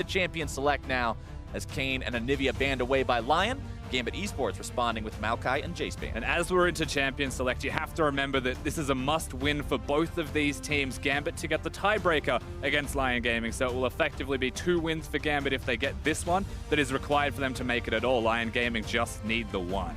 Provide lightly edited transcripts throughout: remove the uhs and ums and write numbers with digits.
Champion Select now as Kayn and Anivia banned away by Lion. Gambit Esports responding with Maokai and Jace ban. And as we're into Champion Select, you have to remember that this is a must-win for both of these teams. Gambit to get the tiebreaker against Lion Gaming, so it will effectively be 2 wins for Gambit if they get this one that is required for them to make it at all. Lion Gaming just need the 1.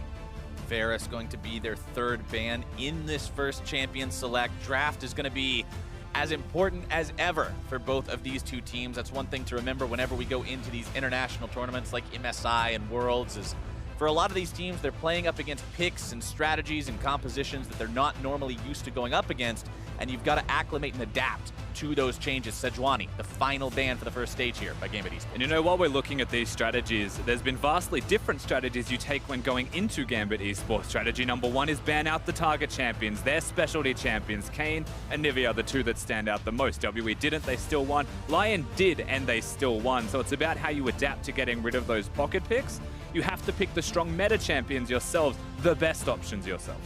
Varus going to be their 3rd ban in this first Champion Select. Draft is going to be as important as ever for both of these two teams. That's one thing to remember whenever we go into these international tournaments like MSI and Worlds is for a lot of these teams, they're playing up against picks and strategies and compositions that they're not normally used to going up against, and you've got to acclimate and adapt to those changes. Sejuani, the final ban for the first stage here by Gambit Esports. And you know, while we're looking at these strategies, there's been vastly different strategies you take when going into Gambit Esports. Strategy number 1 is ban out the target champions, their specialty champions. Kayn and Nivea are the 2 that stand out the most. WE didn't, they still won. Lion did, and they still won. So it's about how you adapt to getting rid of those pocket picks. You have to pick the strong meta champions yourselves, the best options yourself.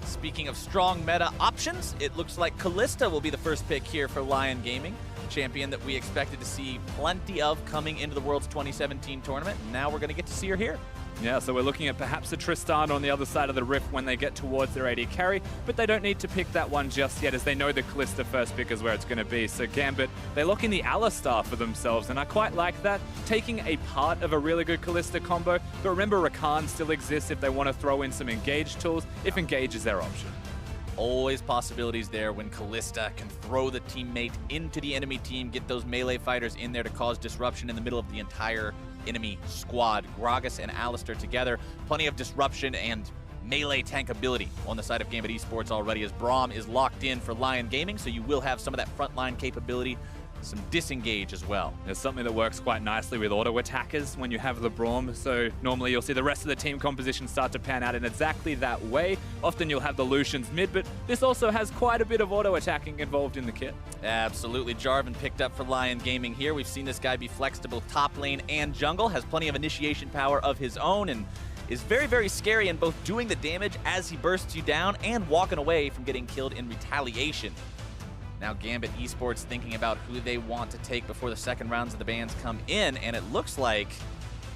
Speaking of strong meta options, it looks like Kalista will be the first pick here for Lion Gaming, champion that we expected to see plenty of coming into the Worlds 2017 tournament. Now we're going to get to see her here. Yeah, so we're looking at perhaps a Tristana on the other side of the rift when they get towards their AD carry, but they don't need to pick that one just yet as they know the Kalista first pick is where it's going to be. So Gambit, they lock in the Alistar for themselves, and I quite like that, taking a part of a really good Kalista combo. But remember, Rakan still exists if they want to throw in some Engage tools, if Engage is their option. Always possibilities there when Kalista can throw the teammate into the enemy team, get those melee fighters in there to cause disruption in the middle of the entire enemy squad. Gragas and Alistar together, plenty of disruption and melee tankability on the side of Gambit Esports already as Braum is locked in for Lion Gaming, so you will have some of that frontline capability, some disengage as well. There's something that works quite nicely with auto attackers when you have the Braum, so normally you'll see the rest of the team composition start to pan out in exactly that way. Often you'll have the Lucians mid, but this also has quite a bit of auto attacking involved in the kit. Absolutely. Jarvan picked up for Lion Gaming here. We've seen this guy be flexible top lane and jungle, has plenty of initiation power of his own, and is very, very scary in both doing the damage as he bursts you down and walking away from getting killed in retaliation. Now Gambit Esports thinking about who they want to take before the second rounds of the bans come in, and it looks like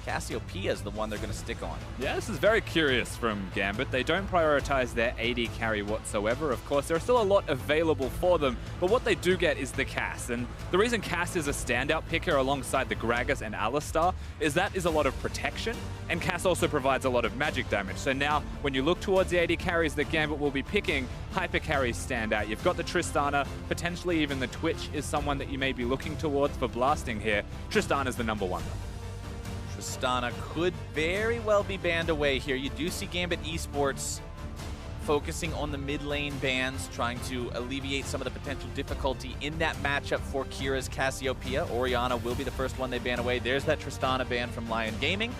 Cassiopeia is the one they're going to stick on. Yeah, this is very curious from Gambit. They don't prioritize their AD carry whatsoever. Of course, there's still a lot available for them, but what they do get is the Cass. And the reason Cass is a standout picker alongside the Gragas and Alistar is that is a lot of protection, and Cass also provides a lot of magic damage. So now, when you look towards the AD carries that Gambit will be picking, hyper carries stand out. You've got the Tristana, potentially even the Twitch is someone that you may be looking towards for blasting here. Tristana's the number 1 though. Tristana could very well be banned away here. You do see Gambit Esports focusing on the mid lane bans, trying to alleviate some of the potential difficulty in that matchup for Kira's Cassiopeia. Orianna will be the first one they ban away. There's that Tristana ban from Lion Gaming.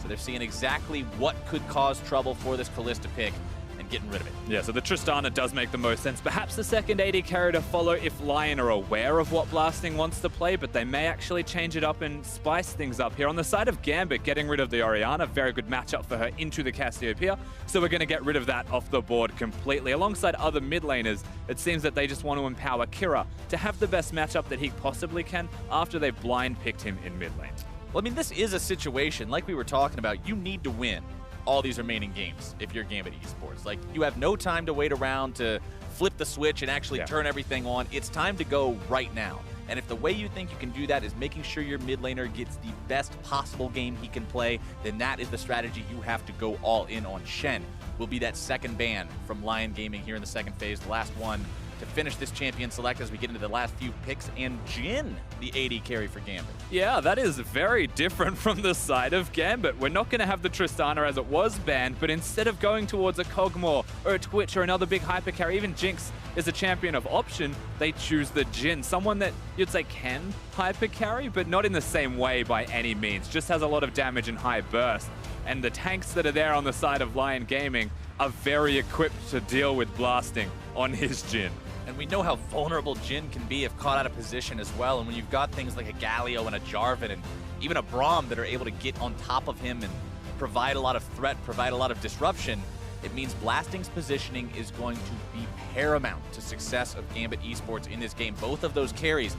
So they're seeing exactly what could cause trouble for this Kalista pick and getting rid of it. Yeah, so the Tristana does make the most sense. Perhaps the second AD carry to follow if Lion are aware of what Blasting wants to play, but they may actually change it up and spice things up here. On the side of Gambit, getting rid of the Orianna, very good matchup for her into the Cassiopeia, so we're going to get rid of that off the board completely. Alongside other mid laners, it seems that they just want to empower Kira to have the best matchup that he possibly can after they've blind picked him in mid lane. Well, I mean, this is a situation, like we were talking about, you need to win all these remaining games if you're Gambit Esports. Like, you have no time to wait around to flip the switch and actually turn everything on. It's time to go right now. And if the way you think you can do that is making sure your mid laner gets the best possible game he can play, then that is the strategy you have to go all in on. Shen will be that second ban from Lion Gaming here in the second phase, the last one to finish this Champion Select as we get into the last few picks, and Jhin, the AD carry for Gambit. Yeah, that is very different from the side of Gambit. We're not going to have the Tristana as it was banned, but instead of going towards a Kog'Maw or a Twitch or another big hyper carry, even Jinx is a champion of option, they choose the Jhin, someone that you'd say can hyper carry, but not in the same way by any means, just has a lot of damage and high burst. And the tanks that are there on the side of Lion Gaming are very equipped to deal with blasting on his Jhin. And we know how vulnerable Jhin can be if caught out of position as well. And when you've got things like a Galio and a Jarvan and even a Braum that are able to get on top of him and provide a lot of threat, provide a lot of disruption, it means Blasting's positioning is going to be paramount to success of Gambit Esports in this game. Both of those carries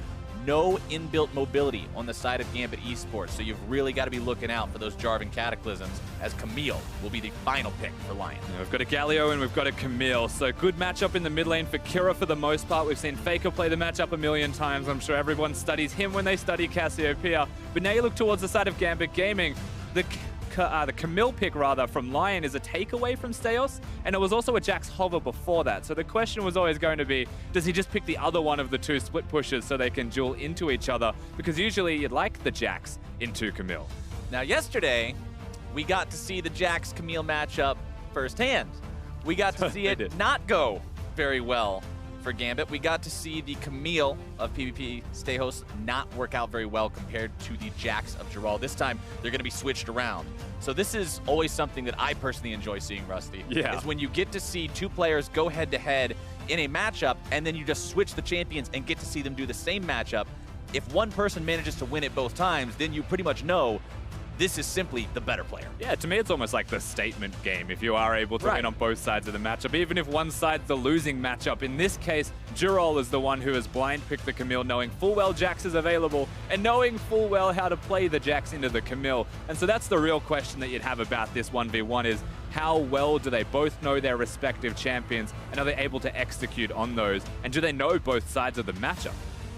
no inbuilt mobility on the side of Gambit Esports, so you've really got to be looking out for those Jarvan Cataclysms, as Camille will be the final pick for Lion. Yeah, we've got a Galio and we've got a Camille, so good matchup in the mid lane for Kira for the most part. We've seen Faker play the matchup a million times. I'm sure everyone studies him when they study Cassiopeia. But now you look towards the side of Gambit Gaming. The Camille pick, rather, from Lion is a takeaway from Steos, and it was also a Jax hover before that. So the question was always going to be, does he just pick the other one of the two split pushes so they can duel into each other? Because usually you'd like the Jax into Camille. Now, yesterday, we got to see the Jax-Camille matchup firsthand. We got to see it not go very well for Gambit. We got to see the Camille of PvP Stejos not work out very well compared to the Jax of Geralt. This time, they're going to be switched around. So this is always something that I personally enjoy seeing, Rusty. Yeah. Is when you get to see two players go head-to-head in a matchup, and then you just switch the champions and get to see them do the same matchup. If one person manages to win it both times, then you pretty much know this is simply the better player. Yeah, to me, it's almost like the statement game if you are able to win on both sides of the matchup, even if one side's the losing matchup. In this case, Girol is the one who has blind-picked the Camille, knowing full well Jax is available and knowing full well how to play the Jax into the Camille. And so that's the real question that you'd have about this 1v1 is, how well do they both know their respective champions, and are they able to execute on those? And do they know both sides of the matchup?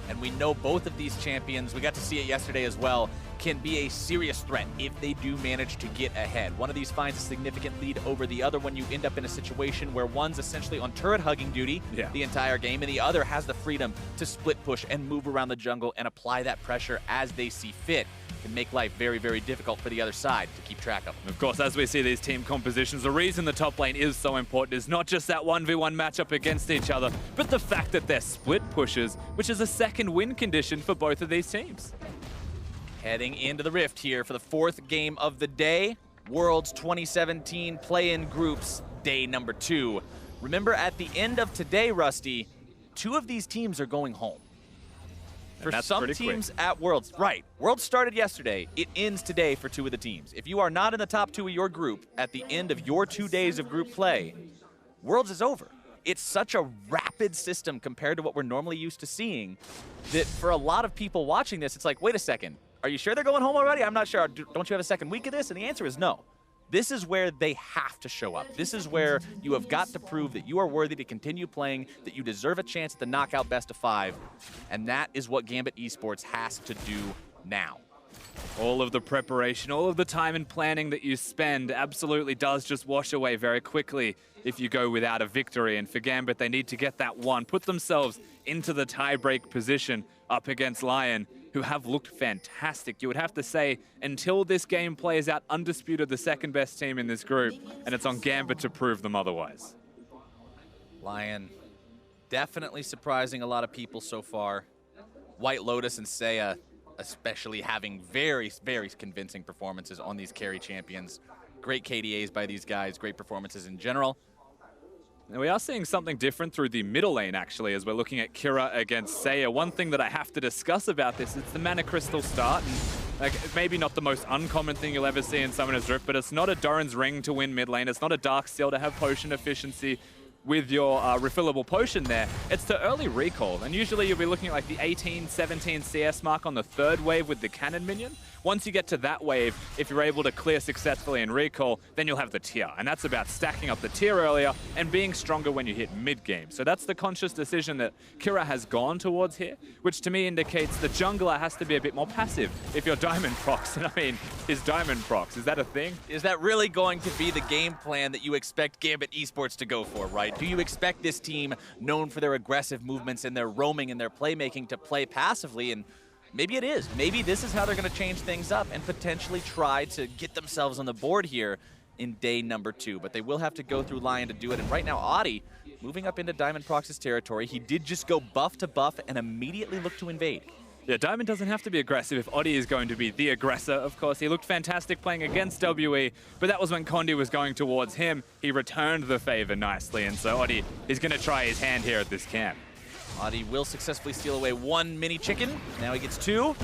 And we know both of these champions, we got to see it yesterday as well, can be a serious threat if they do manage to get ahead. One of these finds a significant lead over the other when you end up in a situation where one's essentially on turret hugging duty the entire game, and the other has the freedom to split push and move around the jungle and apply that pressure as they see fit. Can make life very, very difficult for the other side to keep track of. Of course, as we see these team compositions, the reason the top lane is so important is not just that 1v1 matchup against each other, but the fact that they're split pushes, which is a second win condition for both of these teams. Heading into the Rift here for the fourth game of the day, Worlds 2017 play-in groups, day number 2. Remember, at the end of today, Rusty, 2 of these teams are going home. For some teams at Worlds, right, Worlds started yesterday, it ends today for 2 of the teams. If you are not in the top 2 of your group at the end of your 2 days of group play, Worlds is over. It's such a rapid system compared to what we're normally used to seeing that for a lot of people watching this, it's like, wait a second, are you sure they're going home already? I'm not sure. Don't you have a second week of this? And the answer is no. This is where they have to show up. This is where you have got to prove that you are worthy to continue playing, that you deserve a chance at the knockout best of 5, and that is what Gambit Esports has to do now. All of the preparation, all of the time and planning that you spend absolutely does just wash away very quickly if you go without a victory. And for Gambit, they need to get that one, put themselves into the tie-break position up against Lion, who have looked fantastic. You would have to say, until this game plays out, undisputed the second best team in this group, and it's on Gambit to prove them otherwise. Lion definitely surprising a lot of people so far. White Lotus and Seiya especially having very, very convincing performances on these carry champions. Great KDAs by these guys, great performances in general. Now we are seeing something different through the middle lane, actually, as we're looking at Kira against Seiya. One thing that I have to discuss about this is the Mana Crystal start. And, like, maybe not the most uncommon thing you'll ever see in Summoner's Rift, but it's not a Doran's Ring to win mid lane. It's not a Darksteel to have potion efficiency with your refillable potion there. It's the early recall, and usually you'll be looking at like the 18, 17 CS mark on the 3rd wave with the cannon minion. Once you get to that wave, if you're able to clear successfully in recall, then you'll have the tier, and that's about stacking up the tier earlier and being stronger when you hit mid-game. So that's the conscious decision that Kira has gone towards here, which to me indicates the jungler has to be a bit more passive if you're Diamond Prox. And I mean, is Diamond Prox, is that a thing? Is that really going to be the game plan that you expect Gambit Esports to go for, right? Do you expect this team, known for their aggressive movements and their roaming and their playmaking, to play passively? And maybe it is. Maybe this is how they're going to change things up and potentially try to get themselves on the board here in day number 2. But they will have to go through Lion to do it. And right now, Adi moving up into Diamond Prox's territory. He did just go buff to buff and immediately look to invade. Yeah, Diamond doesn't have to be aggressive if Odi is going to be the aggressor, of course. He looked fantastic playing against WE, but that was when Condi was going towards him. He returned the favor nicely, and so Odi is going to try his hand here at this camp. Adi will successfully steal away 1 mini chicken. Now he gets 2.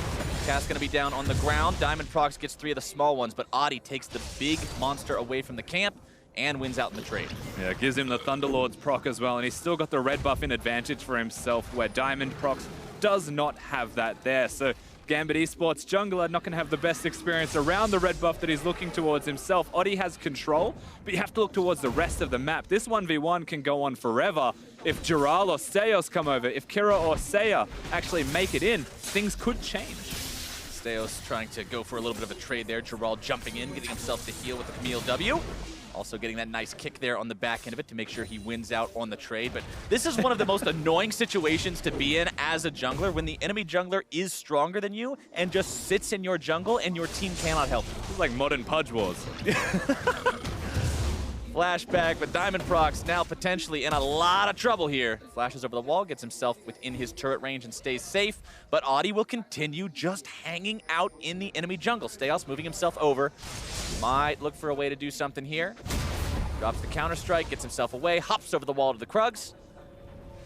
Cass going to be down on the ground. Diamond Prox gets 3 of the small ones, but Adi takes the big monster away from the camp and wins out in the trade. Yeah, gives him the Thunderlord's proc as well, and he's still got the red buff in advantage for himself, where Diamond Prox does not have that there. So Gambit Esports jungler not going to have the best experience around the red buff that he's looking towards himself. Oddie has control, but you have to look towards the rest of the map. This 1v1 can go on forever. If Jural or Staios come over, if Kira or Seiya actually make it in, things could change. Staios trying to go for a little bit of a trade there. Jural jumping in, getting himself to heal with the Camille W. Also getting that nice kick there on the back end of it to make sure he wins out on the trade. But this is one of the most annoying situations to be in as a jungler, when the enemy jungler is stronger than you and just sits in your jungle and your team cannot help you. It's like modern Pudge Wars. Flashback, but Diamondprox now potentially in a lot of trouble here. Flashes over the wall, gets himself within his turret range and stays safe, but Audi will continue just hanging out in the enemy jungle. Staios moving himself over. Might look for a way to do something here. Drops the counter-strike, gets himself away, hops over the wall to the Krugs.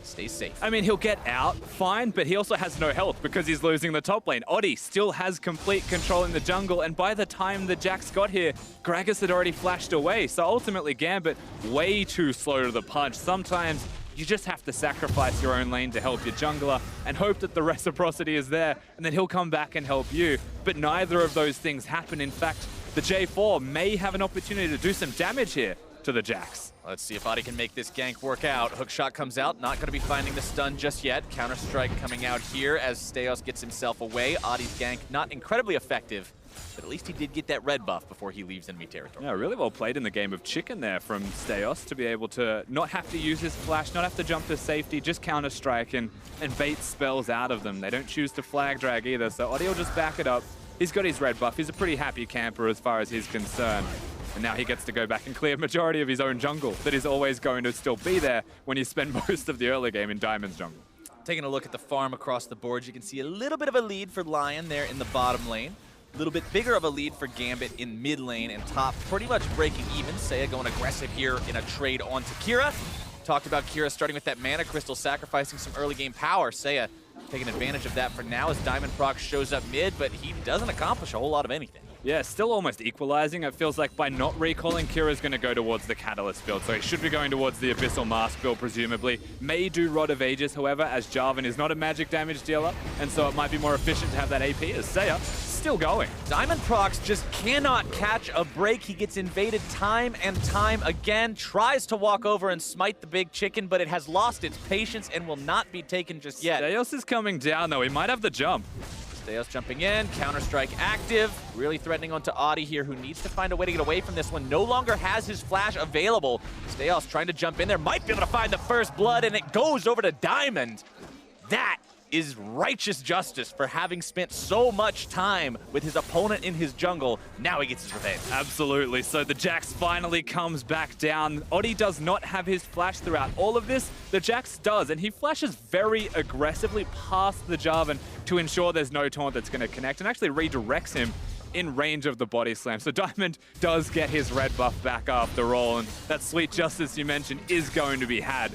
Stays safe. I mean, he'll get out fine, but he also has no health because he's losing the top lane. Oddie still has complete control in the jungle, and by the time the Jax got here, Gragas had already flashed away. So ultimately, Gambit way too slow to the punch. Sometimes you just have to sacrifice your own lane to help your jungler and hope that the reciprocity is there, and then he'll come back and help you. But neither of those things happen. In fact, the J4 may have an opportunity to do some damage here to the Jax. Let's see if Audi can make this gank work out. Hookshot comes out, not going to be finding the stun just yet. Counter-strike coming out here as Staios gets himself away. Audi's gank not incredibly effective, but at least he did get that red buff before he leaves enemy territory. Yeah, really well played in the game of chicken there from Staios to be able to not have to use his flash, not have to jump to safety, just counter-strike and bait spells out of them. They don't choose to flag drag either, so Audi will just back it up. He's got his red buff. He's a pretty happy camper as far as he's concerned. And now he gets to go back and clear a majority of his own jungle that is always going to still be there when you spend most of the early game in Diamond's jungle. Taking a look at the farm across the board, you can see a little bit of a lead for Lion there in the bottom lane. A little bit bigger of a lead for Gambit in mid lane, and top pretty much breaking even. Seiya going aggressive here in a trade onto Kira. Talked about Kira starting with that mana crystal, sacrificing some early game power. Seiya taking advantage of that for now as Diamondprox shows up mid, but he doesn't accomplish a whole lot of anything. Yeah, still almost equalizing. It feels like by not recalling, Kira's going to go towards the Catalyst build. So he should be going towards the Abyssal Mask build, presumably. May do Rod of Ages, however, as Jarvan is not a magic damage dealer. And so it might be more efficient to have that AP as Seiya still going. Diamondprox just cannot catch a break. He gets invaded time and time again. Tries to walk over and smite the big chicken, but it has lost its patience and will not be taken just yet. Staios is coming down, though. He might have the jump. Staios jumping in, Counter-Strike active, really threatening onto Audi here, who needs to find a way to get away from this one. No longer has his flash available. Staios trying to jump in there, might be able to find the first blood, and it goes over to Diamond. That is righteous justice for having spent so much time with his opponent in his jungle. Now he gets his revenge. Absolutely. So the Jax finally comes back down. Oddie does not have his flash throughout all of this. The Jax does, and he flashes very aggressively past the Jarvan to ensure there's no taunt that's going to connect, and actually redirects him in range of the body slam. So Diamond does get his red buff back after all, and that sweet justice you mentioned is going to be had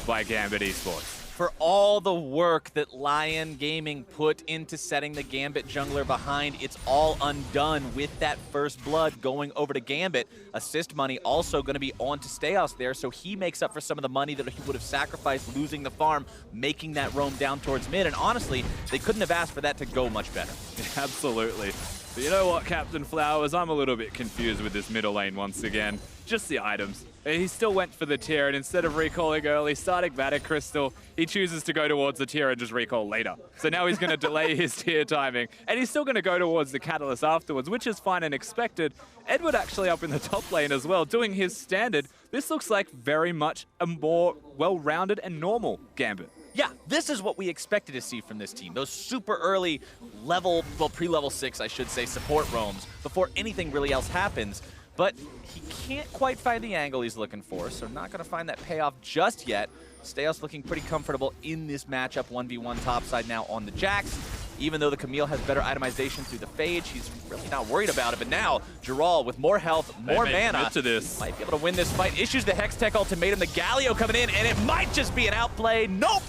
by Gambit Esports. For all the work that Lion Gaming put into setting the Gambit jungler behind, it's all undone with that first blood going over to Gambit. Assist money also going to be on to Staios there, so he makes up for some of the money that he would have sacrificed losing the farm, making that roam down towards mid. And honestly, they couldn't have asked for that to go much better. Absolutely. But you know what, Captain Flowers? I'm a little bit confused with this middle lane once again. Just the items. He still went for the tier, and instead of recalling early, starting Mana Crystal, he chooses to go towards the tier and just recall later. So now he's going to delay his tier timing, and he's still going to go towards the Catalyst afterwards, which is fine and expected. Edward actually up in the top lane as well, doing his standard. This looks like very much a more well-rounded and normal Gambit. Yeah, this is what we expected to see from this team. Those super early level, well, pre-level 6, I should say, support roams before anything really else happens. But he can't quite find the angle he's looking for, so not going to find that payoff just yet. Staios looking pretty comfortable in this matchup, 1v1 topside now on the Jax. Even though the Camille has better itemization through the Phage, he's really not worried about it. But now, Jural with more health, more mana, to this. might be able to win this fight. Issues the Hextech ultimatum, the Galio coming in, and it might just be an outplay. Nope!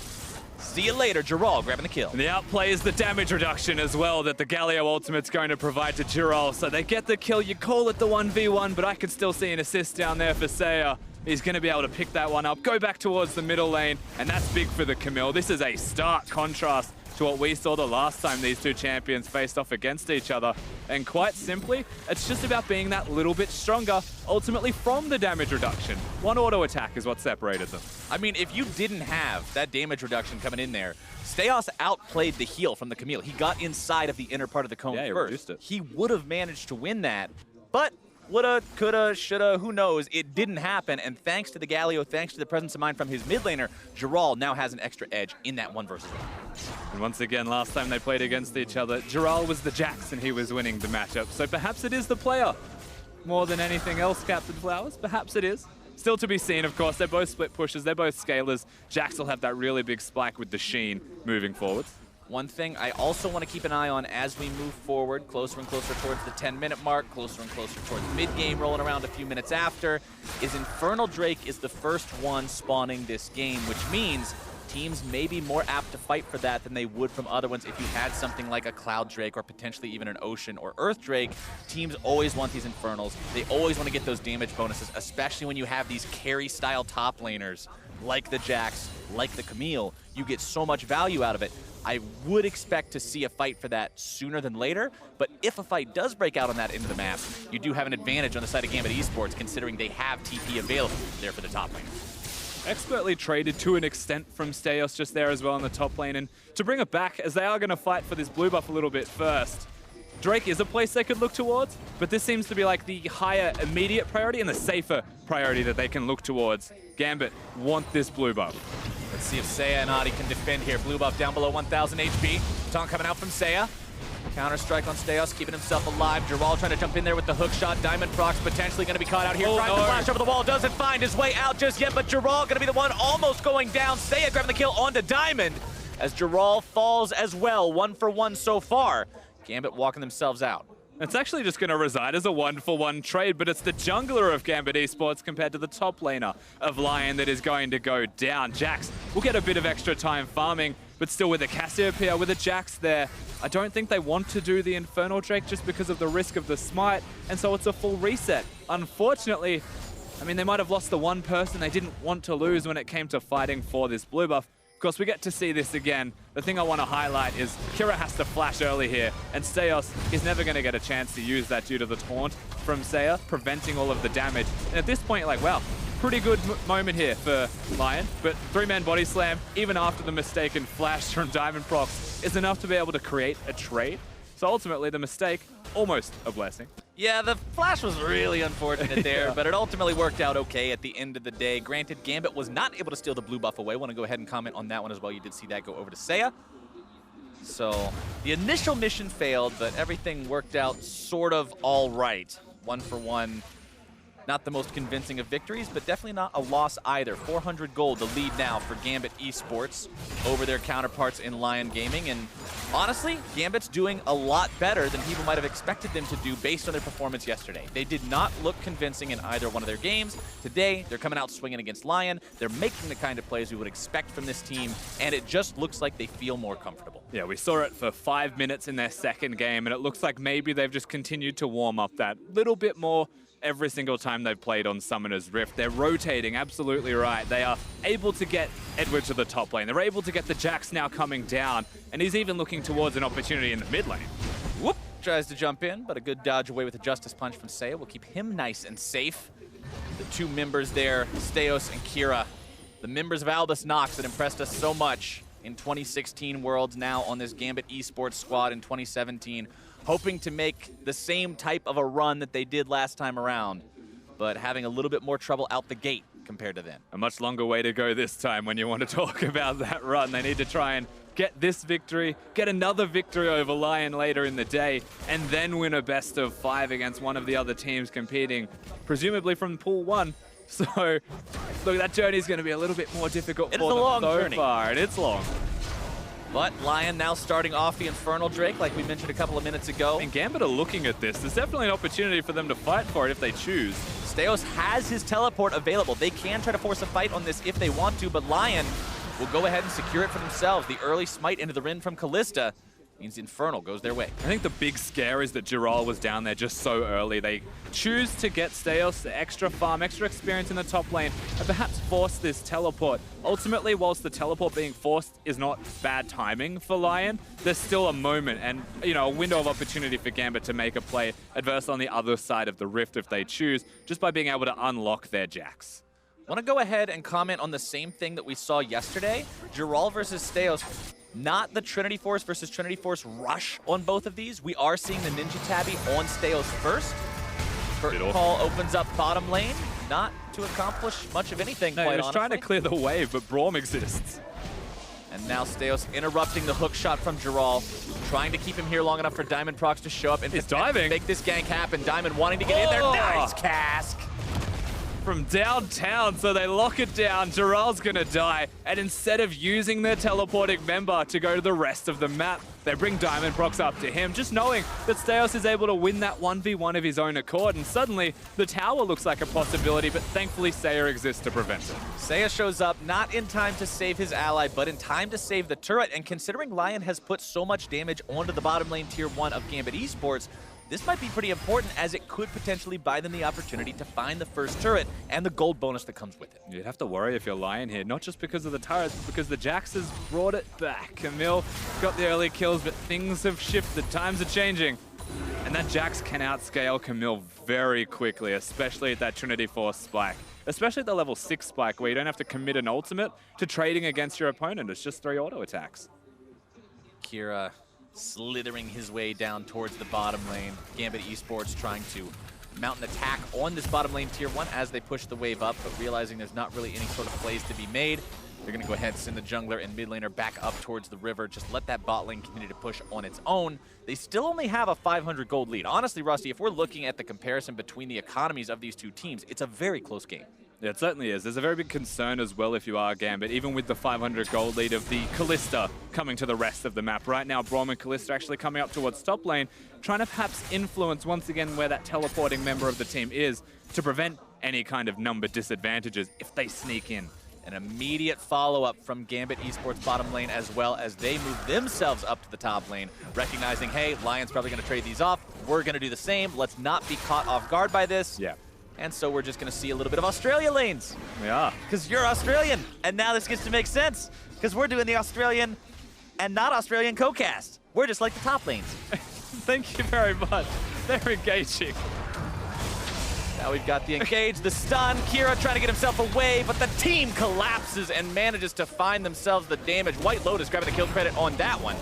See you later, Jural grabbing the kill. And the outplay is the damage reduction as well that the Galio ultimate's going to provide to Jural. So they get the kill. You call it the 1v1, but I could still see an assist down there for Seiya. He's going to be able to pick that one up, go back towards the middle lane, and that's big for the Camille. This is a stark contrast to what we saw the last time these two champions faced off against each other. And quite simply, it's just about being that little bit stronger, ultimately from the damage reduction. One auto attack is what separated them. I mean, if you didn't have that damage reduction coming in there, Staios outplayed the heal from the Camille. He got inside of the inner part of the cone he first. reduced it. He would have managed to win that, but woulda, coulda, shoulda, who knows? It didn't happen, and thanks to the Galio, thanks to the presence of mind from his mid laner, Giral now has an extra edge in that 1 versus 1. And once again, last time they played against each other, Giral was the Jax and he was winning the matchup. So perhaps it is the player more than anything else, Captain Flowers. Perhaps it is. Still to be seen, of course. They're both split pushers. They're both scalers. Jax will have that really big spike with the Sheen moving forwards. One thing I also want to keep an eye on as we move forward, closer and closer towards the 10-minute mark, closer and closer towards mid-game, rolling around a few minutes after, is Infernal Drake is the first one spawning this game, which means teams may be more apt to fight for that than they would from other ones. If you had something like a Cloud Drake or potentially even an Ocean or Earth Drake, teams always want these Infernals. They always want to get those damage bonuses, especially when you have these carry-style top laners like the Jax, like the Camille. You get so much value out of it. I would expect to see a fight for that sooner than later, but if a fight does break out on that end of the map, you do have an advantage on the side of Gambit Esports, considering they have TP available there for the top lane. Expertly traded to an extent from Staios just there as well in the top lane, and to bring it back, as they are going to fight for this blue buff a little bit first, Drake is a place they could look towards, but this seems to be like the higher immediate priority and the safer priority that they can look towards. Gambit want this blue buff. Let's see if Seiya and Adi can defend here. Blue buff down below 1,000 HP. Taunt coming out from Seiya. Counter strike on Staios, keeping himself alive. Giral trying to jump in there with the hook shot. Diamond Prox potentially going to be caught out here. Trying to flash over the wall. Doesn't find his way out just yet, but Giral going to be the one almost going down. Seiya grabbing the kill onto Diamond as Giral falls as well. 1 for 1 so far. Gambit walking themselves out. It's actually just going to reside as a 1-for-1 trade, but it's the jungler of Gambit Esports compared to the top laner of Lion that is going to go down. Jax will get a bit of extra time farming, but still with a Cassiopeia, with a Jax there, I don't think they want to do the Infernal Drake just because of the risk of the smite, and so it's a full reset. Unfortunately, I mean, they might have lost the one person they didn't want to lose when it came to fighting for this blue buff. Of course, we get to see this again. The thing I want to highlight is Kira has to flash early here, and Staios is never going to get a chance to use that due to the taunt from Seiya, preventing all of the damage. And at this point, you're like, wow, pretty good moment here for Lion, but 3-man body slam, even after the mistaken flash from Diamond Prox, is enough to be able to create a trade. So ultimately, the mistake, almost a blessing. Yeah, the flash was really unfortunate there, but it ultimately worked out okay at the end of the day. Granted, Gambit was not able to steal the blue buff away. I want to go ahead and comment on that one as well. You did see that go over to Seiya. So the initial mission failed, but everything worked out sort of all right. 1 for 1. Not the most convincing of victories, but definitely not a loss either. 400 gold, the lead now for Gambit Esports over their counterparts in Lion Gaming. And honestly, Gambit's doing a lot better than people might have expected them to do based on their performance yesterday. They did not look convincing in either one of their games. Today, they're coming out swinging against Lion. They're making the kind of plays we would expect from this team, and it just looks like they feel more comfortable. Yeah, we saw it for 5 minutes in their second game, and it looks like maybe they've just continued to warm up that little bit more every single time they've played on Summoner's Rift. They're rotating, absolutely right. They are able to get Edward to the top lane. They're able to get the Jax now coming down, and he's even looking towards an opportunity in the mid lane. Whoop! Tries to jump in, but a good dodge away with a Justice Punch from Seiya will keep him nice and safe. The two members there, Staios and Kira, the members of Albus Nox that impressed us so much in 2016 Worlds, now on this Gambit Esports squad in 2017. Hoping to make the same type of a run that they did last time around, but having a little bit more trouble out the gate compared to then. A much longer way to go this time when you want to talk about that run. They need to try and get this victory, get another victory over Lion later in the day, and then win a best of 5 against one of the other teams competing, presumably from Pool 1. So, look, that journey is going to be a little bit more difficult for them so far, and it's long. But Lion now starting off the Infernal Drake, like we mentioned a couple of minutes ago. And Gambit are looking at this. There's definitely an opportunity for them to fight for it if they choose. Staios has his teleport available. They can try to force a fight on this if they want to, but Lion will go ahead and secure it for themselves. The early smite into the Rin from Kalista means Infernal goes their way. I think the big scare is that Giral was down there just so early. They choose to get Staios extra farm, extra experience in the top lane, and perhaps force this teleport. Ultimately, whilst the teleport being forced is not bad timing for Lion, there's still a moment and, you know, a window of opportunity for Gambit to make a play adverse on the other side of the rift if they choose, just by being able to unlock their Jax. Want to go ahead and comment on the same thing that we saw yesterday? Giral versus Steos. Not the Trinity Force versus Trinity Force rush on both of these. We are seeing the Ninja Tabby on Steos first. Burton Call opens up bottom lane, not to accomplish much of anything, no, quite he was honestly. trying to clear the wave, but Braum exists. And now Steos interrupting the hook shot from Giral, trying to keep him here long enough for Diamondprox to show up and he's diving. Make this gank happen. Diamond wanting to get in there. Nice cask! From downtown, so they lock it down. Giral's gonna die, and instead of using their teleporting member to go to the rest of the map, they bring Diamondprox up to him, just knowing that Steos is able to win that 1v1 of his own accord, and suddenly the tower looks like a possibility, but thankfully Seiya exists to prevent it. Seiya shows up not in time to save his ally, but in time to save the turret, and considering Lion has put so much damage onto the bottom lane tier 1 of Gambit Esports, this might be pretty important as it could potentially buy them the opportunity to find the first turret and the gold bonus that comes with it. You'd have to worry if you're Lion here, not just because of the turrets, but because the Jax has brought it back. Camille got the early kills, but things have shifted. Times are changing. And that Jax can outscale Camille very quickly, especially at that Trinity Force spike. Especially at the level 6 spike, where you don't have to commit an ultimate to trading against your opponent. It's just 3 auto attacks. Kira slithering his way down towards the bottom lane. Gambit Esports trying to mount an attack on this bottom lane tier 1 as they push the wave up, but realizing there's not really any sort of plays to be made. They're going to go ahead and send the jungler and mid laner back up towards the river. Just let that bot lane continue to push on its own. They still only have a 500 gold lead. Honestly, Rusty, if we're looking at the comparison between the economies of these two teams, it's a very close game. Yeah, it certainly is. There's a very big concern as well if you are Gambit, even with the 500 gold lead of the Kalista coming to the rest of the map. Right now, Braum and Kalista actually coming up towards top lane, trying to perhaps influence once again where that teleporting member of the team is to prevent any kind of number disadvantages if they sneak in. An immediate follow-up from Gambit Esports bottom lane as well as they move themselves up to the top lane, recognizing, hey, Lion's probably going to trade these off. We're going to do the same. Let's not be caught off guard by this. Yeah. And so we're just going to see a little bit of Australia lanes. Yeah. Because you're Australian. And now this gets to make sense. Because we're doing the Australian and not Australian co-cast. We're just like the top lanes. Thank you very much. They're engaging. Now we've got the engage, the stun. Kira trying to get himself away, but the team collapses and manages to find themselves the damage. White Lotus grabbing the kill credit on that one.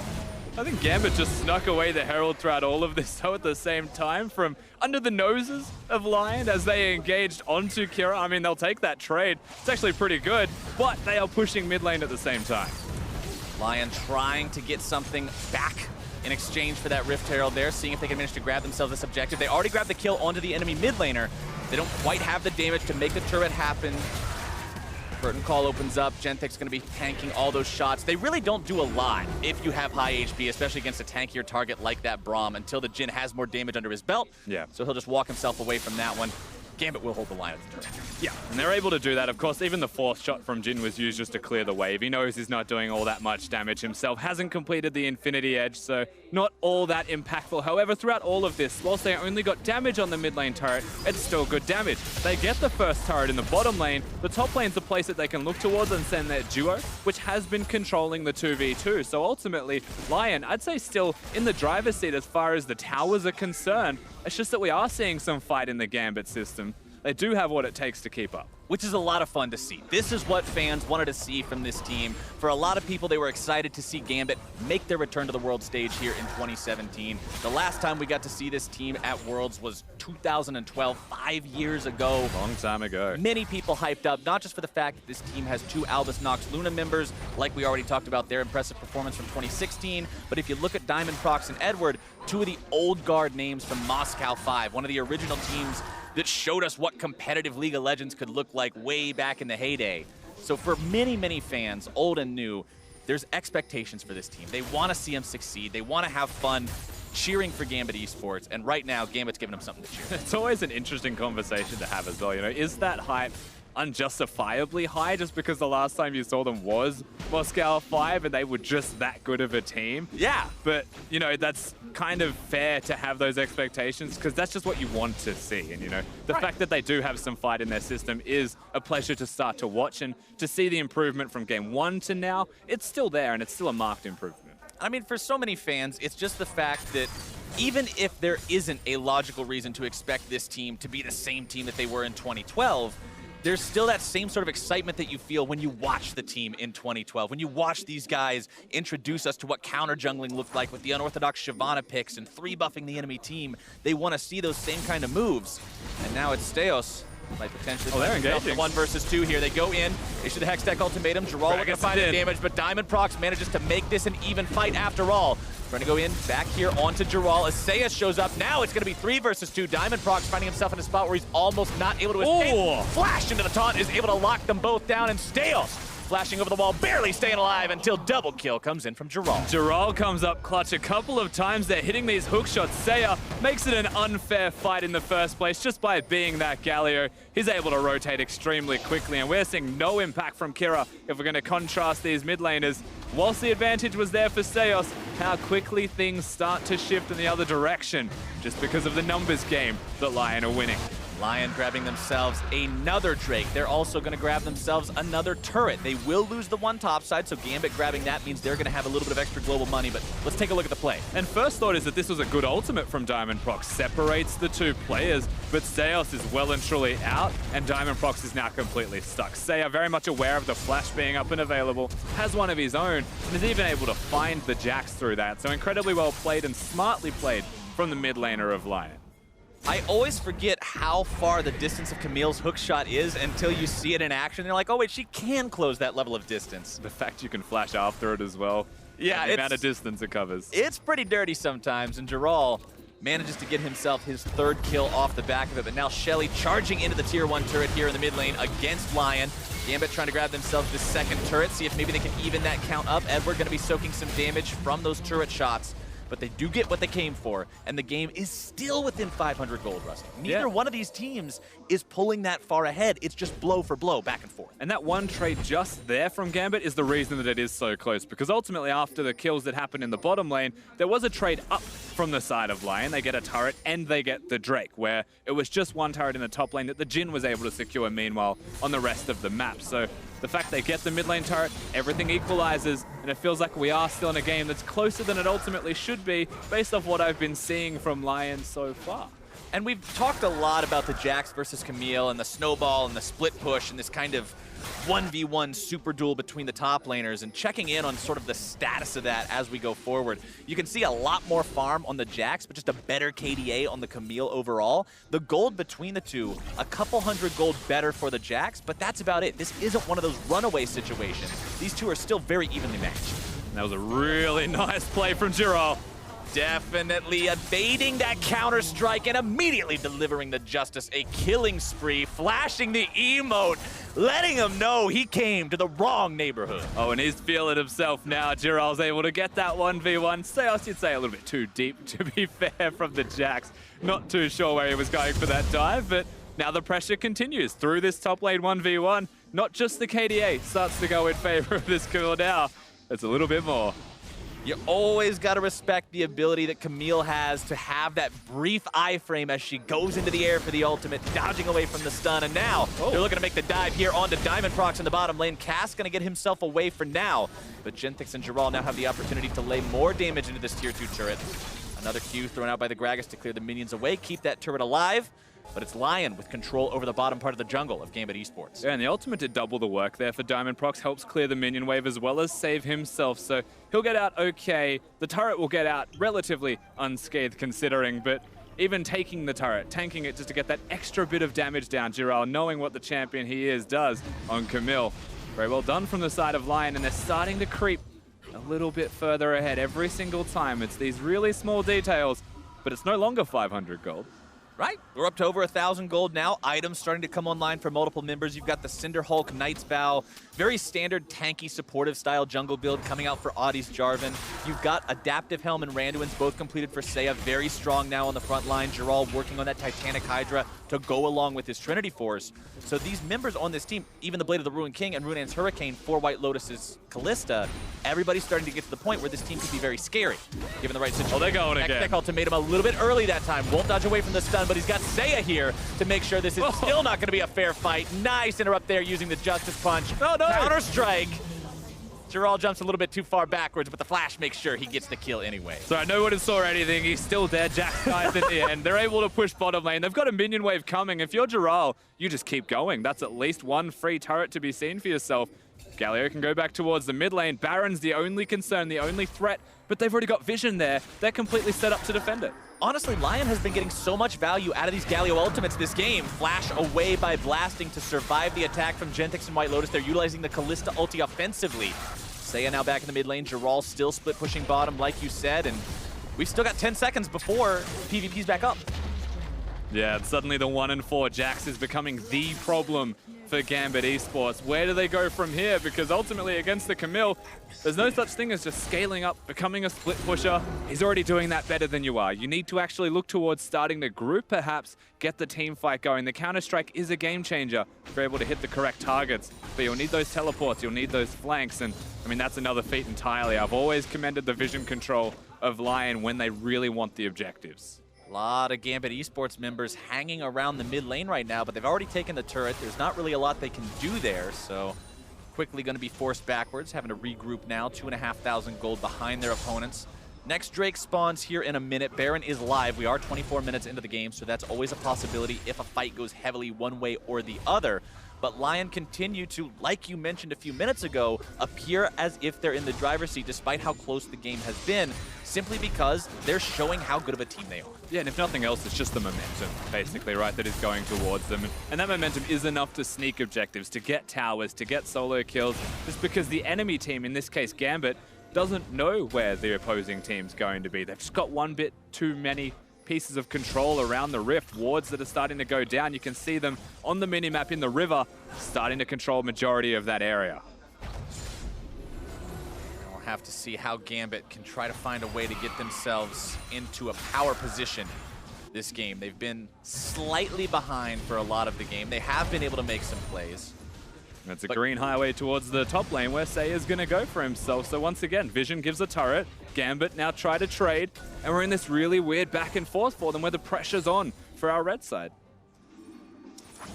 I think Gambit just snuck away the Herald throughout all of this, though, at the same time, from under the noses of Lion as they engaged onto Kira. I mean, they'll take that trade. It's actually pretty good, but they are pushing mid lane at the same time. Lion trying to get something back in exchange for that Rift Herald there, seeing if they can manage to grab themselves this objective. They already grabbed the kill onto the enemy mid laner. They don't quite have the damage to make the turret happen. Burton Call opens up. Gentek's going to be tanking all those shots. They really don't do a lot if you have high HP, especially against a tankier target like that Braum, until the Jhin has more damage under his belt. Yeah. So he'll just walk himself away from that one. Gambit will hold the line at the turret. Yeah, and they're able to do that. Of course, even the fourth shot from Jhin was used just to clear the wave. He knows he's not doing all that much damage himself, hasn't completed the Infinity Edge, so not all that impactful. However, throughout all of this, whilst they only got damage on the mid lane turret, it's still good damage. They get the first turret in the bottom lane. The top lane's the place that they can look towards and send their duo, which has been controlling the 2v2. So ultimately, Lion, I'd say still in the driver's seat as far as the towers are concerned. It's just that we are seeing some fight in the Gambit system. They do have what it takes to keep up. Which is a lot of fun to see. This is what fans wanted to see from this team. For a lot of people, they were excited to see Gambit make their return to the world stage here in 2017. The last time we got to see this team at Worlds was 2012, 5 years ago. Long time ago. Many people hyped up, not just for the fact that this team has 2 Albus Nox Luna members, like we already talked about their impressive performance from 2016, but if you look at Diamondprox and Edward, 2 of the old guard names from Moscow 5, one of the original teams that showed us what competitive League of Legends could look like way back in the heyday. So for many, many fans, old and new, there's expectations for this team. They want to see them succeed. They want to have fun cheering for Gambit Esports, and right now, Gambit's giving them something to cheer. It's always an interesting conversation to have as well. You know, is that hype unjustifiably high just because the last time you saw them was Moscow 5 and they were just that good of a team. Yeah. But, you know, that's kind of fair to have those expectations because that's just what you want to see. And, you know, the fact that they do have some fight in their system is a pleasure to start to watch, and to see the improvement from game 1 to now, it's still there and it's still a marked improvement. I mean, for so many fans, it's just the fact that even if there isn't a logical reason to expect this team to be the same team that they were in 2012, there's still that same sort of excitement that you feel when you watch the team in 2012, when you watch these guys introduce us to what counter jungling looked like with the unorthodox Shyvana picks and 3-buffing the enemy team. They want to see those same kind of moves. And now it's Steos. Might potentially they're engaging. 1 versus 2 here. They go in, issue the Hextech ultimatum. Giral looking to find the damage, but Diamond Prox manages to make this an even fight after all. Trying to go in, back here onto Giral. As Seiya shows up, now it's going to be 3 versus 2. Diamond Prox finding himself in a spot where he's almost not able to escape. Oh. Flash into the taunt is able to lock them both down, and Steos flashing over the wall, barely staying alive until double kill comes in from Giral. Giral comes up clutch a couple of times. They're hitting these hook shots. Seiya makes it an unfair fight in the first place just by being that Galio. He's able to rotate extremely quickly, and we're seeing no impact from Kira if we're going to contrast these mid laners. Whilst the advantage was there for Steos, how quickly things start to shift in the other direction just because of the numbers game that Lion are winning. Lion grabbing themselves another Drake. They're also going to grab themselves another turret. They will lose the one top side, so Gambit grabbing that means they're going to have a little bit of extra global money, but let's take a look at the play. And first thought is that this was a good ultimate from Diamond Prox. Separates the two players, but Steos is well and truly out, and Diamond Prox is now completely stuck. Seiya very much aware of the flash being up and available, has one of his own, and is even able to find the Jax through that. So incredibly well played and smartly played from the mid laner of Lion. I always forget how far the distance of Camille's hook shot is until you see it in action. You're like, oh wait, she can close that level of distance. The fact you can flash after it as well. Yeah, the amount of distance it covers. It's pretty dirty sometimes, and Giral manages to get himself his 3rd kill off the back of it. But now Shelly charging into the tier 1 turret here in the mid lane against Lion. Gambit trying to grab themselves the 2nd turret, see if maybe they can even that count up. Edward going to be soaking some damage from those turret shots. But they do get what they came for, and the game is still within 500 gold, Rusty. Neither one of these teams is pulling that far ahead. It's just blow for blow, back and forth. And that one trade just there from Gambit is the reason that it is so close, because ultimately after the kills that happened in the bottom lane, there was a trade up from the side of Lion. They get a turret and they get the Drake, where it was just one turret in the top lane that the Jhin was able to secure meanwhile on the rest of the map. So the fact they get the mid lane turret, everything equalizes, and it feels like we are still in a game that's closer than it ultimately should be based off what I've been seeing from Lion so far. And we've talked a lot about the Jax versus Camille and the snowball and the split push and this kind of 1v1 super duel between the top laners, and checking in on sort of the status of that as we go forward. You can see a lot more farm on the Jax, but just a better KDA on the Camille overall. The gold between the two, a couple hundred gold better for the Jax, but that's about it. This isn't one of those runaway situations. These two are still very evenly matched. That was a really nice play from Giral. Definitely evading that counter strike and immediately delivering the Justice a killing spree, flashing the emote, letting him know he came to the wrong neighborhood. Oh, and he's feeling himself now. Giral's able to get that 1v1. Steos, you'd say a little bit too deep, to be fair, from the Jax. Not too sure where he was going for that dive, but now the pressure continues through this top lane 1v1. Not just the KDA starts to go in favor of this kill now. It's a little bit more. You always got to respect the ability that Camille has to have that brief iframe as she goes into the air for the ultimate, dodging away from the stun. And now they're looking to make the dive here onto Diamond Prox in the bottom lane. Cass going to get himself away for now. But Genthix and Giral now have the opportunity to lay more damage into this tier 2 turret. Another Q thrown out by the Gragas to clear the minions away, keep that turret alive. But it's Lion with control over the bottom part of the jungle of Gambit Esports. Yeah, and the ultimate did double the work there for Diamond Prox, helps clear the minion wave as well as save himself, so he'll get out okay. The turret will get out relatively unscathed considering, but even taking the turret, tanking it just to get that extra bit of damage down, Giral, knowing what the champion he is, does on Camille. Very well done from the side of Lion, and they're starting to creep a little bit further ahead every single time. It's these really small details, but it's no longer 500 gold. Right. We're up to over 1,000 gold now. Items starting to come online for multiple members. You've got the Cinder Hulk, Knight's Bow, very standard tanky supportive style jungle build coming out for Audie's Jarvan. You've got Adaptive Helm and Randuin's both completed for Seiya. Very strong now on the front line. Gerald working on that Titanic Hydra to go along with his Trinity Force. So these members on this team, even the Blade of the Ruined King and Runaan's Hurricane for White Lotus's Kalista, everybody's starting to get to the point where this team could be very scary, given the right situation. Oh, they're going again. Hextech Ultimatum a little bit early that time. Won't dodge away from the stun, but he's got Seiya here to make sure this is still not going to be a fair fight. Nice interrupt there using the Justice Punch. Oh, no. Counter-strike. Gerald jumps a little bit too far backwards, but the Flash makes sure he gets the kill anyway. So no one saw anything. He's still dead. Jax dies at the end. They're able to push bottom lane. They've got a minion wave coming. If you're Gerald, you just keep going. That's at least one free turret to be seen for yourself. Galio can go back towards the mid lane. Baron's the only concern, the only threat, but they've already got vision there. They're completely set up to defend it. Honestly, Lion has been getting so much value out of these Galio ultimates this game. Flash away by blasting to survive the attack from Gentex and White Lotus. They're utilizing the Kalista ulti offensively. Seiya now back in the mid lane. Gerald still split pushing bottom, like you said, and we've still got 10 seconds before PvP's back up. Yeah, and suddenly the 1 and 4 Jax is becoming the problem for Gambit Esports. Where do they go from here? Because ultimately against the Camille, there's no such thing as just scaling up, becoming a split pusher. He's already doing that better than you are. You need to actually look towards starting to group, perhaps, get the team fight going. The Counter-Strike is a game changer if you're able to hit the correct targets, but you'll need those teleports, you'll need those flanks, and I mean, that's another feat entirely. I've always commended the vision control of Lion when they really want the objectives. A lot of Gambit Esports members hanging around the mid lane right now, but they've already taken the turret. There's not really a lot they can do there, so quickly going to be forced backwards, having to regroup now. 2,500 gold behind their opponents. Next Drake spawns here in a minute. Baron is live. We are 24 minutes into the game, so that's always a possibility if a fight goes heavily one way or the other. But Lion continue to, like you mentioned a few minutes ago, appear as if they're in the driver's seat despite how close the game has been, simply because they're showing how good of a team they are. Yeah, and if nothing else, it's just the momentum, basically, right, that is going towards them. And that momentum is enough to sneak objectives, to get towers, to get solo kills, just because the enemy team, in this case Gambit, doesn't know where the opposing team's going to be. They've just got one bit too many pieces of control around the rift. Wards that are starting to go down. You can see them on the minimap in the river, starting to control majority of that area. We'll have to see how Gambit can try to find a way to get themselves into a power position this game. They've been slightly behind for a lot of the game. They have been able to make some plays. It's a green highway towards the top lane where Seiya's going to go for himself. So once again, Vision gives a turret. Gambit now try to trade. And we're in this really weird back and forth for them where the pressure's on for our red side.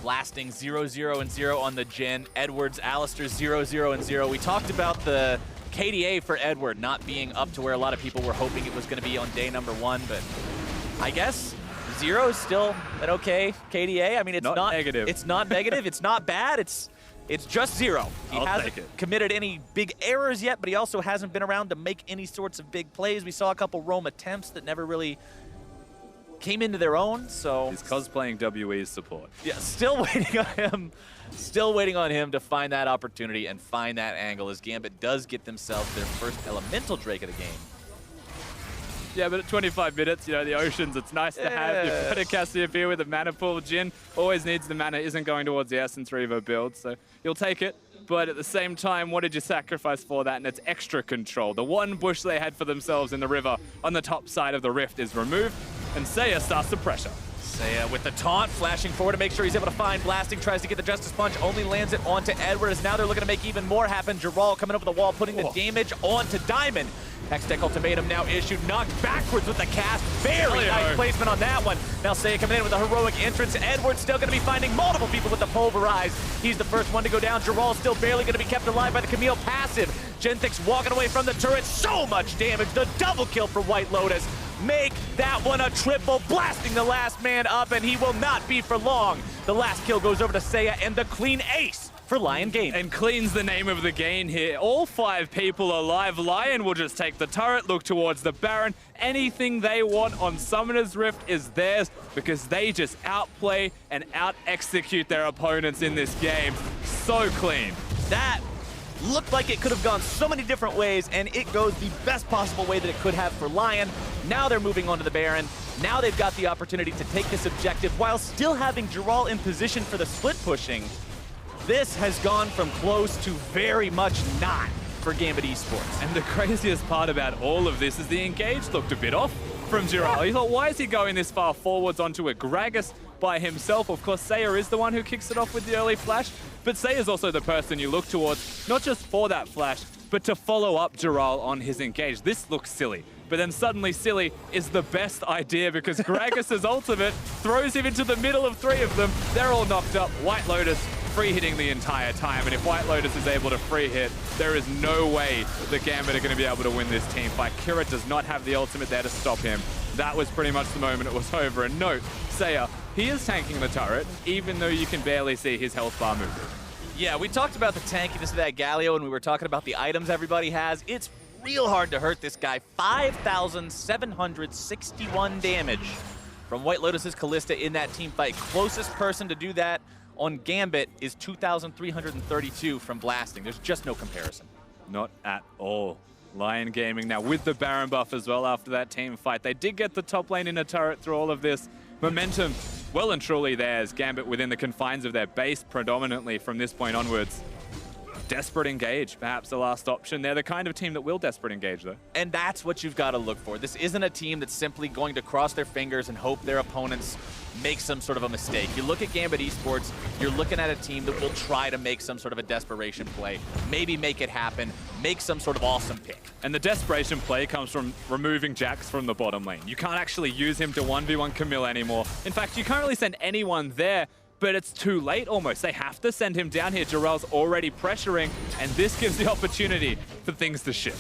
Blasting 0-0 and 0 on the Jhin. Edwards, Alistar 0-0 and 0. We talked about the KDA for Edward not being up to where a lot of people were hoping it was going to be on day number 1, but I guess 0 is still an okay KDA. I mean, it's not negative. It's not negative. It's not bad. It's just 0. He hasn't committed any big errors yet, but he also hasn't been around to make any sorts of big plays. We saw a couple roam attempts that never really came into their own, so... He's cosplaying WE's support. Yeah, still waiting on him. Still waiting on him to find that opportunity and find that angle as Gambit does get themselves their first elemental Drake of the game. Yeah, but at 25 minutes, you know, the Oceans, it's nice to have. You've got a Cassiopeia with a mana pool. Jhin always needs the mana, isn't going towards the Essence Reaver build, so you'll take it. But at the same time, what did you sacrifice for that? And it's extra control. The one bush they had for themselves in the river on the top side of the rift is removed, and Seiya starts to pressure. Seiya with the taunt, flashing forward to make sure he's able to find Blasting, tries to get the Justice Punch, only lands it onto Edward, as now they're looking to make even more happen. Gerald coming over the wall, putting the damage onto Diamond. Hextech Ultimatum now issued, knocked backwards with the cast. Very nice placement on that one. Now Seiya coming in with a heroic entrance. Edward's still going to be finding multiple people with the Pulverize. He's the first one to go down. Gerald's still barely going to be kept alive by the Camille passive. Gentex walking away from the turret. So much damage. The double kill for White Lotus. Make that one a triple, blasting the last man up, and he will not be for long. The last kill goes over to Seiya and the clean ace for Lion Gaming. And cleans the name of the game here. All 5 people alive. Lion will just take the turret, look towards the Baron. Anything they want on Summoner's Rift is theirs because they just outplay and out-execute their opponents in this game. So clean. That looked like it could have gone so many different ways, and it goes the best possible way that it could have for Lion. Now they're moving on to the Baron. Now they've got the opportunity to take this objective while still having Dural in position for the split pushing. This has gone from close to very much not for Gambit Esports. And the craziest part about all of this is the engage looked a bit off from Dural. You thought, why is he going this far forwards onto a Gragas by himself? Of course, Seiya is the one who kicks it off with the early flash, but Seiya is also the person you look towards, not just for that flash, but to follow up Dural on his engage. This looks silly. But then suddenly silly is the best idea because Gragas' ultimate throws him into the middle of three of them. They're all knocked up. White Lotus free hitting the entire time. And if White Lotus is able to free hit, there is no way the Gambit are going to be able to win this team fight. Kira does not have the ultimate there to stop him. That was pretty much the moment it was over. And note, Seiya, he is tanking the turret, even though you can barely see his health bar moving. Yeah, we talked about the tankiness of that Galio when we were talking about the items everybody has. It's real hard to hurt this guy. 5,761 damage from White Lotus's Kalista in that team fight. Closest person to do that on Gambit is 2,332 from Blasting. There's just no comparison. Not at all. Lion Gaming now with the Baron buff as well after that team fight. They did get the top lane in a turret through all of this. Momentum well and truly theirs. Gambit within the confines of their base predominantly from this point onwards. Desperate engage, perhaps the last option. They're the kind of team that will desperate engage, though. And that's what you've got to look for. This isn't a team that's simply going to cross their fingers and hope their opponents make some sort of a mistake. You look at Gambit Esports, you're looking at a team that will try to make some sort of a desperation play, maybe make it happen, make some sort of awesome pick. And the desperation play comes from removing Jax from the bottom lane. You can't actually use him to 1v1 Camille anymore. In fact, you can't really send anyone there, but it's too late almost. They have to send him down here. Dural's already pressuring, and this gives the opportunity for things to shift.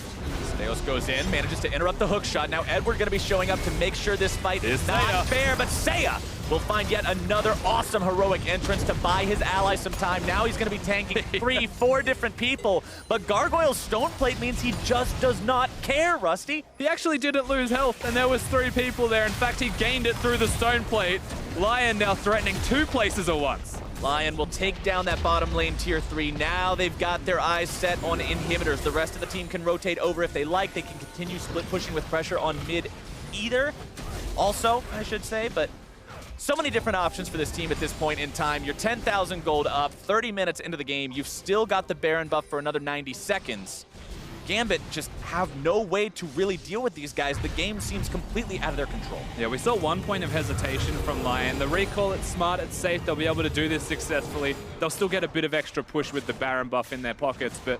Steos goes in, manages to interrupt the hook shot. Now Edward going to be showing up to make sure this fight is not fair, but Seiya will find yet another awesome heroic entrance to buy his ally some time. Now he's going to be tanking 3-4 different people, but Gargoyle's stone plate means he just does not care, Rusty. He actually didn't lose health, and there was 3 people there. In fact, he gained it through the stone plate. Lion now threatening 2 places at once. Lion will take down that bottom lane tier 3. Now they've got their eyes set on inhibitors. The rest of the team can rotate over if they like. They can continue split pushing with pressure on mid either. Also, I should say, but so many different options for this team at this point in time. You're 10,000 gold up, 30 minutes into the game. You've still got the Baron buff for another 90 seconds. Gambit just have no way to really deal with these guys. The game seems completely out of their control. Yeah, we saw 1 point of hesitation from Lion. The recall, it's smart, it's safe. They'll be able to do this successfully. They'll still get a bit of extra push with the Baron buff in their pockets, but